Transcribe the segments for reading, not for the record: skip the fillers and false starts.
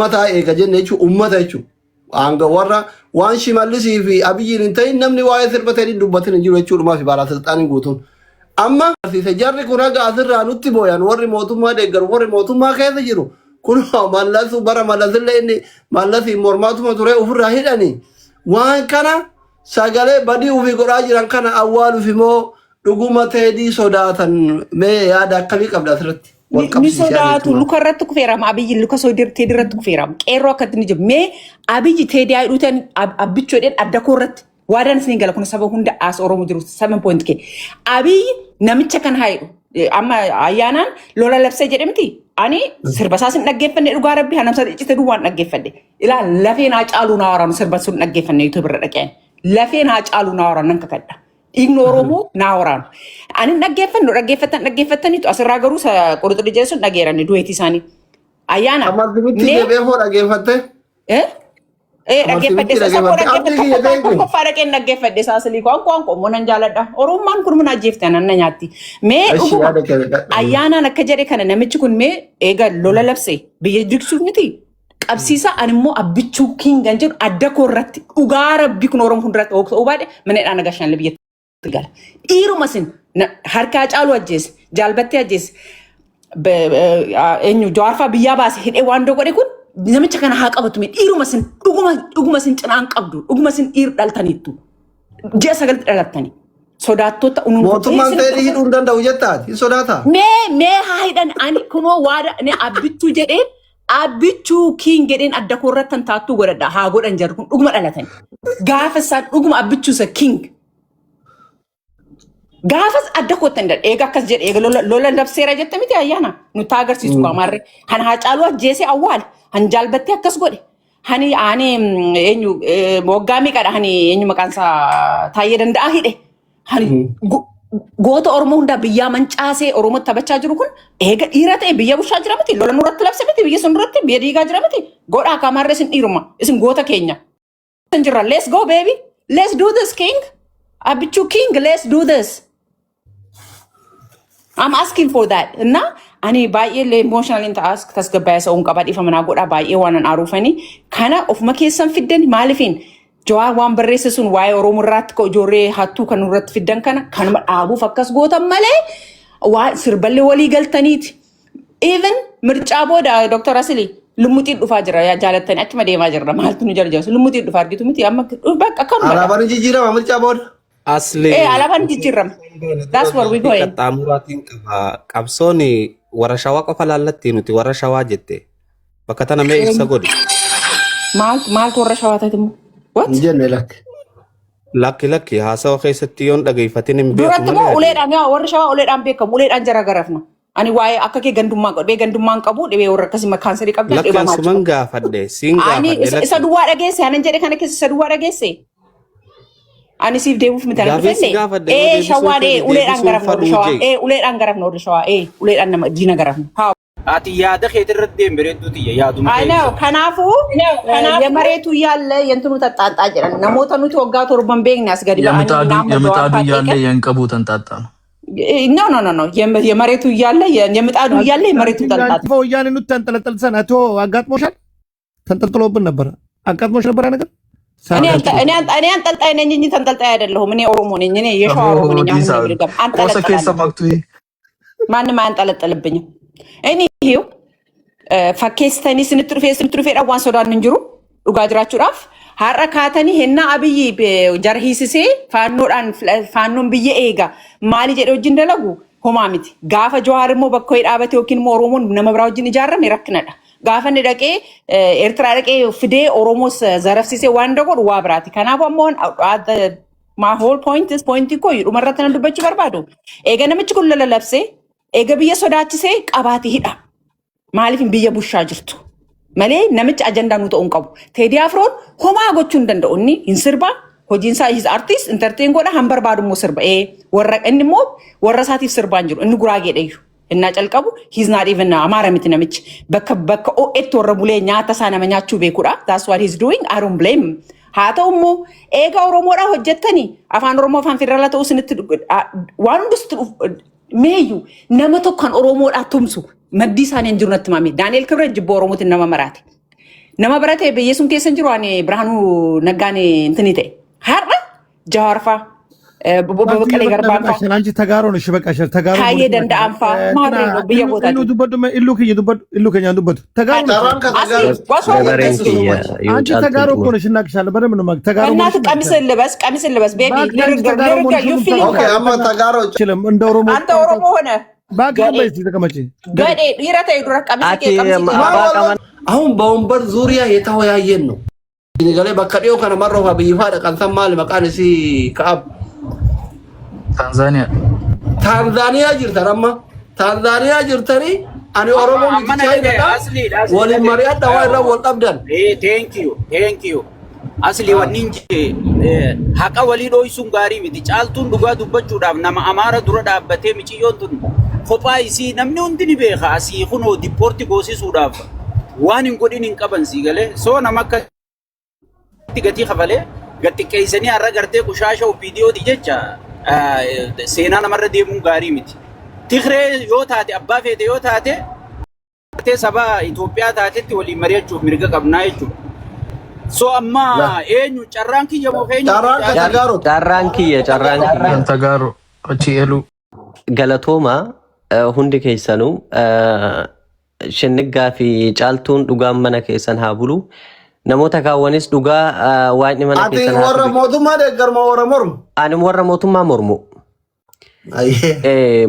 mata ega jenne jechu ummata jechu anga warra waan shimalisi fi abiyyin intay namni waa'ee sirbatanii dubbatin jiru jechuudha fi baala sulxaanin guutuun amma se jarri kun aga asirraa nutti booyan warri mootummaa deeggaru warri mootummaa keessa jiru kun mallasu bara mallasille inni mallasi mormaatuma ture ofirraa hidhani waan kana sagalee badii ufi godhaa jiran kana awwaaluuf immoo dhuguma teedii sodaatan mee yaada akkamii qabda asirratti ni sodaatu luka irratti kufeerama abiyyi luka teedii irratti kufeerama qeerroo akkatti ni jiru mee abiyyi teedii ayidhuutan abbichoodhaan adda koo irratti waadaan isin gala kun saba hunda as oromo jiru 7.k abiyyi namicha kan haydhu amma ayyaanaan lola labsee jedhamti ani sirbasaasin dhaggeeffanne dhugaa rabbi hanamsa icite duwwaan dhaggeeffanne ilaa lafeen haa caaluu naa waraanu sirbasuun dhaggeeffanne yuutuub irra dhaqeen lafeen haa caaluu naa waraanu nan kakadha dhiigni oromoo naa waraanu ani dhaggeeffattaniitu asirraa garuu qorixxi jechuun dhageeranne du'eetii isaanii ayyaana amma dibiti beefoo dhaggeeffatte dhaggeeffadhe tokkoffaa dhaqeen dhaggeeffadhe saasilii waan qomonan jaaladha oromummaan kun mun ajjeefte ananna nyaatti mee ayyaanaan akka jedhe kana namichi kun mee eega lola labse biyya jigsuuf miti qabsiisa ani immoo abbichuu kiingan jedhu adda koo irratti dhugaa rabbi kun oromoo hundarratti hooksa'uu baadhe maneedhaan agashaan biyyatti gala dhiiruma sin harkaa caaluu ajjeese jaalbattee ajjeese eenyu jawaarfaa biyyaa baase hidhee waan dogodhe kun namicha kana haa qabatu dhiiruma sin dhuguma sin cinaan qabdu dhuguma sin dhiir dhaltaniittu ji'a 9 dhalattanii sodaattota mootummaan ta'ee hidhuu hin danda'u jettaati sodaata mee haa hidhan ani kunoo waada ne abbichuu jedheen abbichuu kiin jedheen adda koo irratti taattuu godhadha haa godhan jarru kun dhuguma dhalatanii gaafa isaan dhuguma abbichuusa king gaafas adda kootan dha eega akkas jedhe eega lola labseera jette miti ayyaana nutti agarsiisu qaamarre han haa caaluu ajjeese awwaal han jaalbattee akkas godhe hani ani eenyu waggaa meeqadha hani eenyu maqaan isaa Taayyee Danda'aa hidhe hani goota oromoo hundaa biyyaa mancaasee oromoo taphachaa jiru kun eega dhiira ta'e biyya bushaa jira miti lola nurratti labse miti biyya sun irratti biyya diigaa jira miti godhaa qaamarre isin dhiiruma isin goota keenya jirra let's go baby let's do this king abbichuu king let's do this I'm asking for that. Na ani baay'ee emotional into ask tasgabbaya sa'uun qaba dhifa manaa godhaa baay'ee waan an aruufani kana ofuma keessan fiddan maaliifin jawaa waan barreesse sun waa'ee oromoo irratti ko ijoorree hattuu kan irratti fiddan kana kanuma dhaabuuf akkas gootan malee waan sirballee walii galtaniiti even mircaa booda Dr. Asili lumutiin dhufaa jira yaa jaalattanii achuma deemaa jirra maaltu nu jarjarsu lumutiin dhufaa argitu miti amma bakka kan alaabaan jijjiirama mircaa booda Asli alaabaan jijjiirama that's where we going qaxxaamuraatiin qaba qabsooni warra shawaa qofa laallatti nuti warra shawaa jette bakka tana mee ibsa godhi maaltu warra shawaa taatimu what jenne lakki haasawa keessatti yoon dhageeffatin hin beeku duratti moo uleedhaan yaa warra shawaa uleedhaan beekamu uleedhaan jara garafna ani waa'ee akka kee gandummaan qabu dhibee warra akkasii kaanserii qabdan lakki ansuman gaafadhe siin gaafadhe isa duwwaa dhageesse anan jedhe kana keessa isa duwwaa dhageesse ani siif deemuuf mitaan dhufenne shawaa uleedhaan garafna warri shawaa uleedhaan garafna warri shawaa uleedhaan nama diina garafna ati yaada keetii irratti deembireetu tiyya yaaduma keessa kanaafuu የመሬቱ ያለ የእንትኑ ተጣጣ ጅራን ናሞታ ኑቲ ወጋ ቶርባን ቤግናስ ገዲ የምጣዱ ያለ የንቀቡ ተንጣጣ ነው የመሬቱ ያለ የምጣዱ ያለ የመሬቱ ተንጣጣ ወያኔ ኑት ተንጠለጠል ሰናቶ አጋጥሞሻል ተንጠልጥሎብን ነበር አጋጥሞሽ ነበር ነገር እኔ አንጠልጣይ ነኝ እንጂ ተንጠልጣይ አይደለሁም እኔ ኦሮሞ ነኝ እኔ የሸዋ ኦሮሞ ነኝ ማንም አንጠለጥልብኝም እኔ ይሄው fakkeessitanii sinitti dhufee dhawwaan sodaan hin jiru dhugaa jiraachuudhaaf har'a kaatanii hennaa abiyyi jara hiisisee faannoon biyya eega maali jedhe wajjin dalagu homaa miti gaafa Jawaar immoo bakka ho'i dhaabate yookiin immoo oromoon nama biraa wajjin ijaarame rakkinadha gaafa inni dhaqee eertiraa dhaqee fidee oromoos zarafsisee waan dagodhu waa biraati kanaaf ammoo my whole point is point koo dhumarratti nan dubbachuu barbaadu eega namichi kun lola labsee eega biyya sodaachisee qabaatee hidha maaliif biyya bushaa jirtu malee namichi ajandaa nu ta'uun qabu Teedii Afroon homaa gochuu hin danda'u inni hin sirba hojiin isaa his artist entertain godha han barbaadu immoo sirba warra inni immoo warra isaatiif sirbaan jiru inni guraageedha iyyuu innaa calqabu he's not even amaara miti namichi bakka o'etti warra bulee nyaata isaa nama nyaachuu beekudha that's what he's doing I don't blame him haa ta'u immoo eega oromoodhaa hojjettanii afaan oromoo afaan federaalaa ta'uu isinitti waan hundusti meeyyuu nama tokko kan oromoodhaa tumsu maddii isaanii hin jiru natti maamee Daani'el Kibret jibba oromootiin nama maraate nama baratee biyyeessuun keessa jiru ani Birhaanuu Naggaanii intinite har'a Jawaarfaa Bobbaqalee Garbaaffaa አንቺ ተጋሩ ነሽ በቃ ተጋሩ Haayee Danda'anfaa maadree ነው biyya gootaati. ኢሉ ዱበዱ ኢሉ ከኛ ዱበዱ ተጋሩ አንቺ ተጋሩ እኮ ነሽ እናቅሻለን በደምብ ነው ተጋሩ እናት ቀሚስን ልበስ ቤቢ ልርጋ ዩ ፊሊንግ ኦኬ አማ ተጋሩ አይችልም እንደ ኦሮሞ አንተ ኦሮሞ ሆነ ባክ በይስ ተቀመጪ ገዴ ይረታ ይዱራ ቀሚስ አሁን በወንበር ዙሪያ የተወያየን ነው ገሌ በከዲዮ ከነ መረፋ በይፋ ደቀንሰማ ለመቃንሲ ከአብ ታንዛኒያ ጅርተራማ ታንዛኒያ ጅርተሪ አኒ ኦሮሞ ቢቻይዳ ወሊ ማሪያ ዳዋይራ ወልቀብዳን ቴንክ ዩ አስሊ ወኒንጂ ሀቃ ወሊ ዶይሱን ጋሪ ሚቲ ጫልቱን ዱጋ ዱበቹዳፍ ነማ አማራ ዱረ ዳበቴ ሚጪዮንቱን ኮፓይሲ ነምኒ ሁንዲኒ ቤኻ አሲ ኩኖ ዲፖርቲ ጎሲሱዳፍ ዋን እንጎዲን እንቀበን ሲገለ ሶ ነመከ ገቲ ኸፈለ ገቲ ከይሰኒ አረገርቴ ቁሻሻው ቪዲዮ ዲጀቻ ሴና ነመረ ደሙን ጋሪ ሚቲ ትግሬ ዮታቴ አባፌቴ ዮታቴ ሰባ ኢትዮጵያ ታቴቲ ወሊ መሪያቹ ምርገ ቀብና ይቹ ሶ አማ ኤኙ ጨራንኪ የሞከኝ ጨራንኪ ተጋሩ እቺ ኤሉ ገለቶማ ሁንዲ ከይሰኑ ሽንጋ ፊ ጫልቱን ዱጋም መነ ከይሰን ሃቡሉ namoota kaawwanis dhugaa waa'ee mana keessan ati warra mootummaa deeggarma warra mormu ani warra mootummaa mormu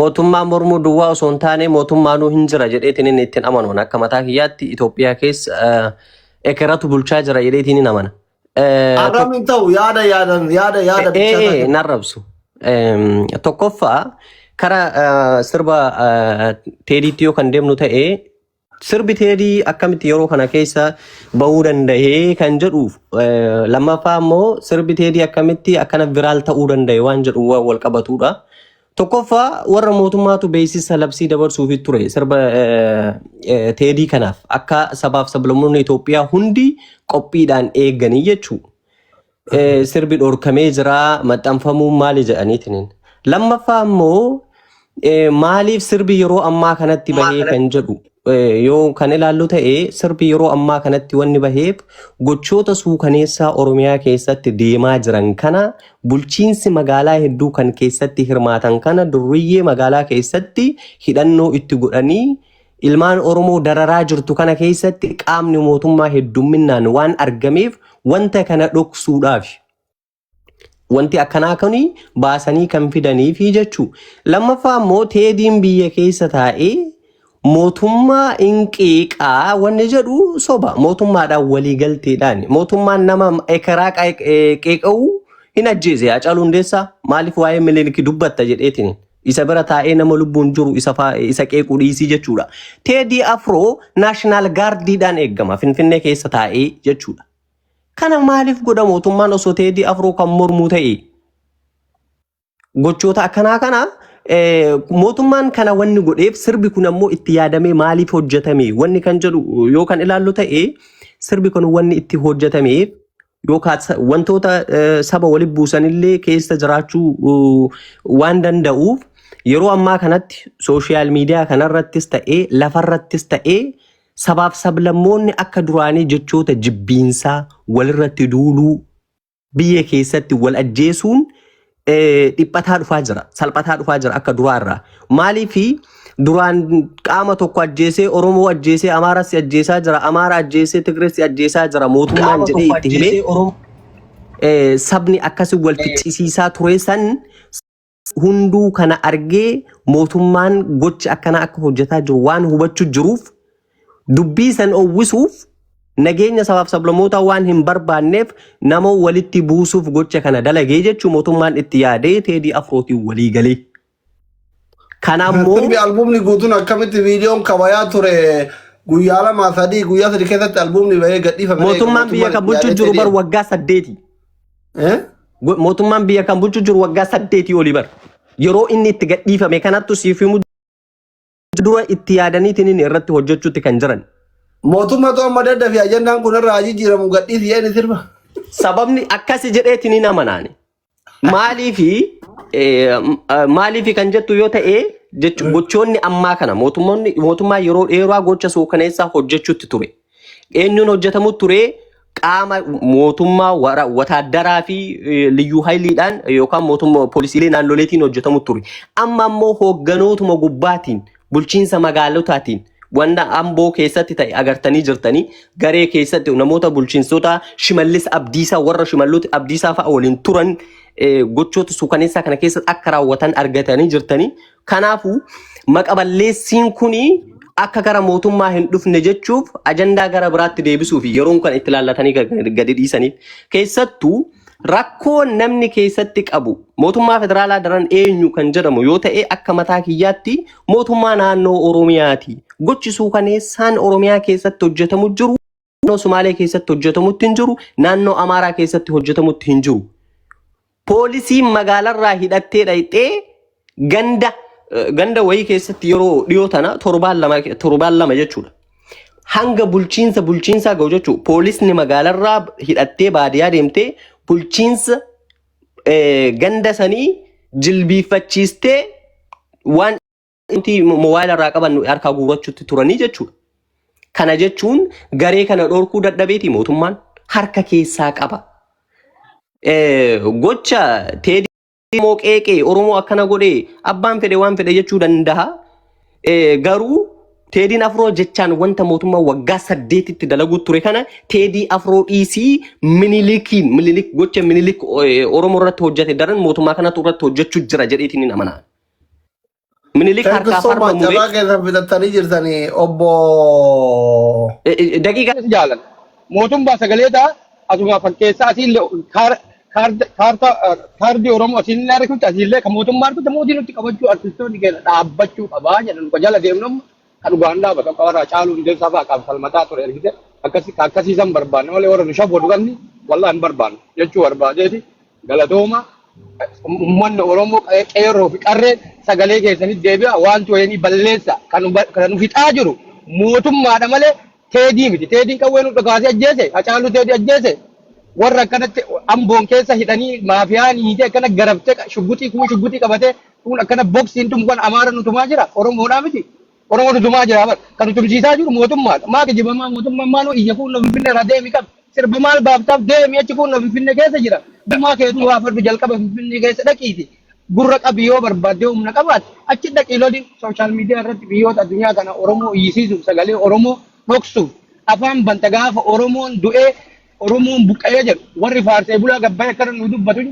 mootummaa mormu duwwaa osoo hin taane mootummaanuu hin jira jedheetiin inni ittiin amanuun akka mataa kiyyaatti Itoophiyaa keessa ekeratu bulchaa jira jedheetiin inni amana. Aramin ta'u yaada narrabsu tokkoffaa karaa sirba teediitti yoo kan deemnu ta'ee sirbi teedii akkamitti yeroo kana keessa bahuu danda'ee kan jedhu lammaffaa immoo sirbi teedii akkamitti akkana viraal ta'uu danda'e waan jedhu wal qabatudha. Tokkoffaa warra mootummaatu beeksisa labsii dabarsuuf ture sirba teedii kanaaf akka sabaaf sablammoonni Itoophiyaa hundi qophiidhaan eeganii jechuudha. Sirbi dhorkamee jira maxxanfamuu maali jedhaniitiin. Lammaffaa immoo maaliif sirbi yeroo ammaa kanatti bahee kan jedhu yoo kan ilaallu ta'ee sirbi yeroo ammaa kanatti wanni baheef gochoota suukaneessaa Oromiyaa keessatti deemaa jiran kana bulchiinsi magaalaa hedduu kan keessatti hirmaatan kana durriyyee magaalaa keessatti hidhannoo itti godhanii ilmaan Oromoo dararaa jirtu kana keessatti qaamni mootummaa heddumminaan waan argameef wanta kana dhoksuudhaaf wanti akkanaa kuni baasanii kan fidanii fi jechuu. Lammaffaa immoo teediin biyya keessa taa'ee mootummaa inqiiqaa wanni jedhu soba mootummaadhaan walii galteedhaan mootummaan nama ekeraa qeeqa'uu hin ajjeese Haacaaluu Hundeessaa maaliif waa'ee miliikii dubbatta jedheetiin isa bira taa'ee nama lubbuun jiru isa qeequu dhiisii jechuudha. Teedii Afroo naashinaal gaardiidhaan eegama Finfinnee keessa taa'ee jechuudha. Kana maaliif godha mootummaan osoo Teedii Afroo kan mormuu ta'e gochoota akkanaa kana mootummaan kana wanni godheef sirbi kun ammoo itti yaadamee maaliif hojjetame wanni kan jedhu yoo kan ilaallu ta'e sirbi kun wanni itti hojjetameef yookaan wantoota saba walitti buusanillee keessa jiraachuu waan danda'uuf yeroo ammaa kanatti sooshaal miidiyaa kanarrattis ta'ee lafarrattis ta'ee sabaaf sablammoonni akka duraanii jechoota jibbiinsaa walirratti duuluu biyya keessatti wal ajjeesuun dhiphataa dhufaa jira salphataa dhufaa jira akka duraarraa maaliifi duraan qaama tokko ajjeesee Oromoo ajjeesee Amaaras ajjeesaa jira Amaara ajjeesee Tigrees ajjeesaa jira mootummaan jedhee itti himee sabni akkasii wal ficcisiisaa ture san hunduu kana argee mootummaan gocha akkana akka hojjetaa jiru waan hubachuu jiruuf dubbii san owwisuuf nageenya sabaaf sablammoota waan hin barbaanneef nama walitti buusuuf gocha kana dalagee jechuu mootummaan itti yaadee Teedii Afrootiin walii galee. Kanaammoo sirbi albumni guutuun akkamitti viidiyoon kabayaa ture guyyaa lama sadii keessatti albumni bahee gadhiifame. Mootummaan biyya kan bulchuu jiru bar waggaa 8. Mootummaan biyya kan bulchuu jiru waggaa 8 olii bar yeroo inni itti gadhiifame kanattu siifimu dura itti yaadaniitiin inni irratti hojjechuutti kan jiran. Mootummaa amma dadda fi ajandaan kun irraa jijjiiramu gadhiisi yaa'ini sirba. Sababni akkasi jedheetiin hin amanaani. Maaliifi kan jettu yoo ta'e gochoonni ammaa kana mootummaa yeroo dheeraa gocha suukaneessaa hojjechuutti ture. Eenyuun hojjetamu ture qaama mootummaa wataaddaraa fi liyyuu hayliidhaan yookaan mootummaa poolisiilee naannoleetiin hojjetamu ture. Amma ammoo hoogganootuma gubbaatiin bulchiinsa magaalotaatiin wanda Amboo keessatti ta'e agartanii jirtanii garee keessatti namoota bulchiinsota Shimallis Abdiisaa warra Shimalloota Abdiisaa fa'a waliin turan gochoota suukaneessaa kana keessatti akka raawwatan argatanii jirtanii. Kanaafuu maqaballeessiin kuni akka gara mootummaa hin dhufne jechuuf ajandaa gara biraatti deebisuuf yeroon kan itti laallatanii gadi dhiisaniif keessattuu rakkoo namni keessatti qabu mootummaa federaalaa daran eenyu kan jedhamu yoo ta'e akka mataa kiyyaatti mootummaa naannoo Oromiyaati. Gochi suukaneessaan Oromiyaa keessatti hojjetamu jiru naannoo Somaalee keessatti hojjetamutti hin jiru naannoo Amaaraa keessatti hojjetamutti hin jiru. Poolisiin magaalarraa hidhattee dhayxee ganda wayii keessatti yeroo dhiyoo tana torbaan lama jechuudha. Hanga bulchiinsa ga'u jechuudha. Poolisni magaalarraa hidhattee baadiyyaa deemtee bulchiinsa ganda sanii jilbiiffachiistee waan inti moobaayila irraa qaban harkaa guurachuutti turanii jechuudha. Kana jechuun garee kana dhorkuu dadhabeeti mootummaan harka keessaa qaba. Gocha teedii mooqeeqee Oromoo akkana godhee abbaan fedhe waan fedhe jechuu danda'a. Garuu teediin afroo jechaan wanta mootummaa waggaa 8tti dalagu ture kana teedii afroo dhiisii minilik gocha minilik Oromoo irratti hojjete daran mootummaa kanatu irratti hojjechuu jira jedheetiin hin amanaa. Minilik harkaa farda muree. Jabaa keessan filattanii jirtanii obbo. Daqiiqa jaalan mootummaa sagaleetaa asuma fakkeessaa asiin kaardii Oromoo asiin illee argitutti asiillee kan mootummaa argitutti mootii nutti qabachuu artistoonni keenya dhaabbachuu qabaa jedhan dhuga jala deemnu kan dhugaan dhaabbata qabarraa caaluu hundeessaa fa'aa qabu falmataa ture ergite akkasiisan barbaanne malee warra nu shaboo dhuganni wallaan hin barbaanne jechuu barbaadeeti galatooma uummanni Oromoo qeerroo fi qarree sagalee keessanitti deebi'a waan tu'eenii balleessa kan nu fixaa jiru mootummaadha malee teedii miti teediin qawwee nu dhagaasee ajjeese hacaaluu teedii ajjeese warra akkanatti Amboon keessa hidhanii maafiyaan hiitee akkana garabtee shugguxii qabatee kun akkana boksiin tumkan Amaara nutumaa jira Oromoodhaa miti Oromoo nutumaa jira kan tumsiisaa jiru mootummaadha maa kijibamaa mootummaan maaloo iyya kun nu finfinne irraa deemi qaba sirba maal baaftaaf deemi achi kun nu finfinne keessa jira dhumaa keetuu waa fardu jalqaba finfinne keessa dhaqiiti gurra qabiyyoo barbaaddee humna qabaate achi dhaqii loliin sooshaal miidiyaa irratti biyyoota addunyaa kana Oromoo iyyisiisuuf sagalee Oromoo dhoksuuf afaan banta gaafa Oromoon du'ee Oromoon buqqa'ee jedhu warri faarsee bulaa gabbaa'ee akkana nu dubbatu hin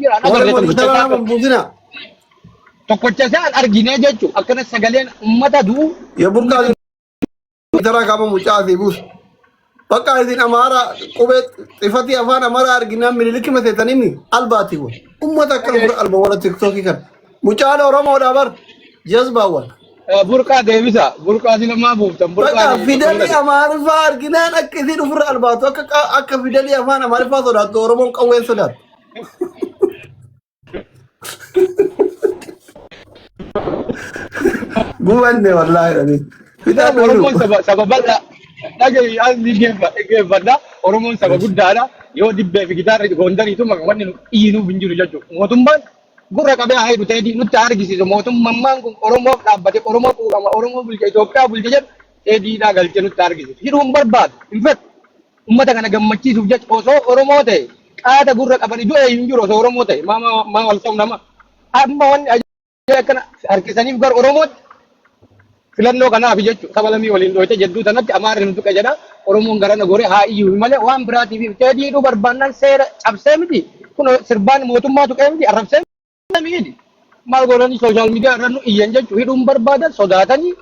jira. Tokkocha isaan arginee jechuun akkana sagaleen uummata du'u. Burqaa tara qaba mucaa fi buus. Bakka isin Amaara qubee xifatii afaan Amaara arginaan minilikki mateetanii albaati kun. Uummata akkana bira alba wala tiktookii kan. Mucaan Oromoodhaa bar jazbaawwan. Burqaa deebisa. Burqaa silamaa buuftan. Bakka fidelii Amaariffaa arginaan akka isin ofirra albaatu akka fidelii afaan Amaariffaa sodaattu Oromoon qawween sodaattu. Gubanne wallaahi. Oromoon saba bal'aa. Dhagahi asli geeffadha. Oromoon saba guddaadha. Yoo dibbee fi gitaarri gondariitu wanni dhiinuu hin jiru jechuudha. Mootummaan gurra qabee haa hidhu ta'ee nutti argisiisu mootummaan kun Oromoof dhaabbate Oromoo quuqama Oromoo bulcha Itoophiyaa bulcha jedhu dheedhiidhaa galchee nutti argisiisu. Hidhuu hin barbaadu hin fedhu uummata kana gammachiisuuf jecha osoo Oromoo ta'e qaada gurra qabanii du'e hin jiru osoo Oromoo ta'e maa wal ta'u nama amma wanni akkana harkisaniif gara Oromootti filannoo kanaaf jechuudha saba lamii waliin dhoote jedduu tanatti Amaarri nu tuqa jedha Oromoon garana gore haa iyyuu malee waan biraatiif dheedhiidhuu barbaannaan seera cabsee miti kun sirbaan mootummaa tuqee miti arrabsee miti maal godhanii sooshaal miidiyaa irra nu iyyan jechuudha hidhuun barbaadan sodaatanii.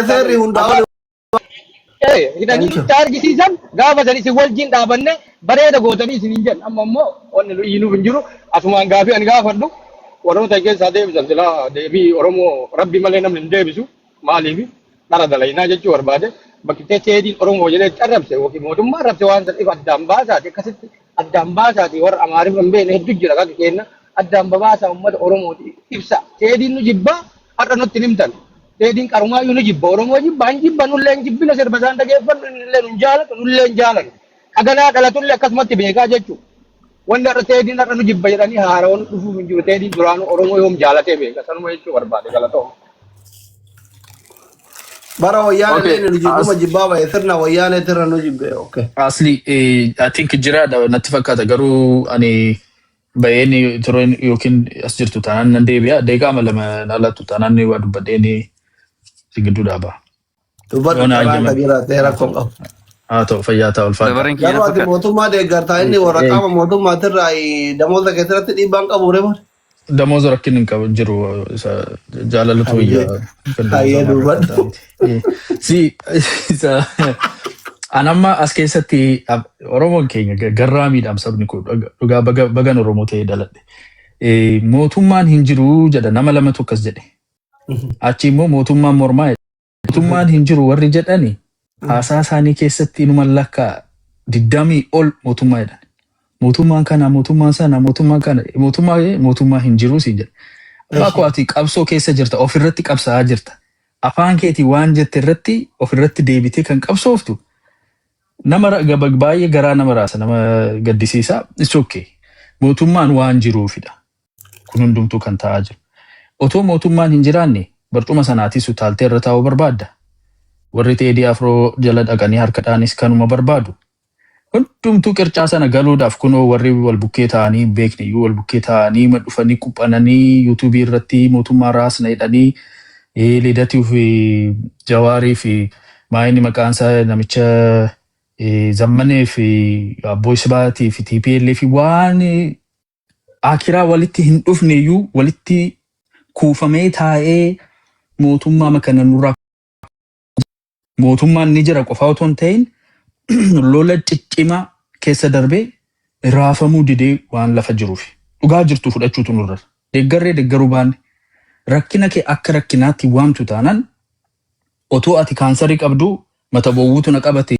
Seerri hundaa. Hidhanii nutti argisiisan gaafa sanis isin wajjin dhaabanne bareeda gootanii isin hin jedhan amma immoo wanni nu iyyinuuf hin jiru asumaan gaafii ani gaafadhu warroota keessaa deebisan silaa deebii Oromoo rabbi malee namni hin deebisu maaliif dhara dalaynaa jechuu barbaade bakki teediin Oromoo jedhee carrabse yookiin mootummaa arrabse waan sadiif addaan baasaati akkasitti addaan baasaati warra Amaariif hin beekne hedduu jira kan kenna addaan babaasaa uummata Oromooti ibsa teediin nu jibbaa har'a nutti himtan teediin qarumaayyuu nu jibba Oromoo jibba hin jibba nullee hin jibbina sirba isaan dhageeffannu nullee nu jaalatu nullee hin jaalatu dhaganaa dhalatullee akkasumatti beekaa jechuudha. Wanni har'a teediin har'a nu jibba jedhanii haarawoon dhufuuf hin jiru teediin duraanuu Oromoo yoom jaalatee beeka sanuma jechuu barbaade galatoo. bara wayyaana Okay, illee nu jibbuma jibbaa bahe sirna wayyaana irra nu jibbe. Okay. asli I think jiraadha natti fakkaata garuu ani bayeen tureen yookiin as jirtu taanaan nan deebi'a deeqaa lama naalatu taanaan waa dubbadheen si gidduu dhaaba. Dubbadhu Yoona karaan ajjaman. jiraatee rakkoon qabu. Haa ta'u fayyaa ta'u ulfaata. Dabareen kiyya Garuu ati fakkaata. mootummaa deeggartaa inni waraqaama mootummaatirraa damooza keessatti dhiibbaan qabu reeman. Damooza rakkin hin qabu jiru jaalalatu wayyaa. Hayyee dubbadhu. Si anamma as keessatti Oromoon keenya garraa miidhaam sabni kun dhugaa bagan Oromoo ta'ee dhaladhe. Mootummaan hin jiru jedha nama lamatu akkas jedhe. Achi immoo mootummaan mormaa jedha. Mootummaan hin jiru warri jedhani haasaa isaanii keessatti inuma lakkaa 20 ol mootummaa jedhan. Mootummaan kana mootummaan sana mootummaan kana mootummaa hin jiru siin jedha. Akkoo ati qabsoo keessa jirta ofirratti qabsaa jirta. Afaan keetii waan jette irratti ofirratti deebitee kan qabsooftu nama baay'ee garaa nama raasa nama gaddisiisa. It's okay. Mootummaan waan jiruufidha. Kun hundumtuu kan ta'aa jiru. Otoo mootummaan hin jiraanne barcuma sanaatis utaaltee irra taa'uu barbaadda. Warri Teedii Afroo jala dhaqanii harkadhaanis kanuma barbaadu. Hundumtuu qircaa sana galuudhaaf kunoo warri wal bukkee ta'anii beekne iyyuu wal bukkee ta'anii dhufanii quphananii yuutuubii irratti mootummaa raasna jedhanii Lidatii fi Jawaarii fi maayini maqaansaa namicha Zammanee fi Abboo Sibaatii fi TPLF fi waan akiraa walitti hin dhufne iyyuu walitti kuufamee taa'ee mootummaa makana nurraa mootummaan ni jira qofaa otoo hin ta'in lola ciccimaa keessa darbee raafamuu didee waan lafa jiruuf dhugaa jirtu fudhachuutu nurra deeggaruu baanne rakkina kee akka rakkinaatti waamtu taanaan otoo ati kaansarii qabdu mata bowwuutu na qabate